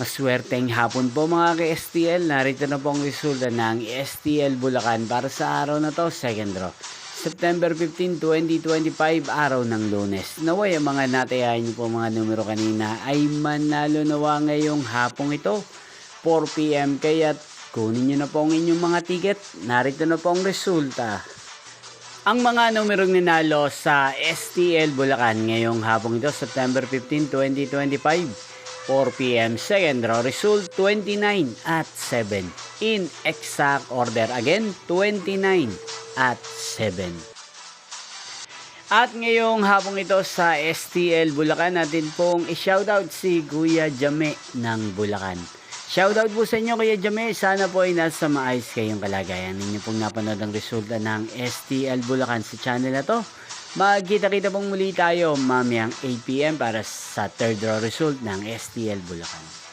Maswerteng hapon po mga ka-STL. Narito na po ang resulta ng STL Bulacan para sa araw na to, second draw. September 15, 2025, araw ng Lunes. Naway ang mga natayahan niyo po mga numero kanina ay manalo nawa ngayong hapong ito, 4 PM. Kaya kunin niyo na po ang inyong mga ticket. Narito na po ang resulta. Ang mga numerong ninalo sa STL Bulacan ngayong hapong ito, September 15, 2025, 4 PM, second draw, result 29 at 7. In exact order again, 29 at 7. At ngayong hapong ito sa STL Bulacan, natin pong i-shoutout si Kuya Jame ng Bulacan. Shoutout po sa inyo Kuya Jame, sana po ay nasa maayos kayong kalagayan. Ninyo pong napanood ang resulta ng STL Bulacan sa channel na to. Magkita-kita pong muli tayo mamayang 8 PM para sa third draw result ng STL Bulacan.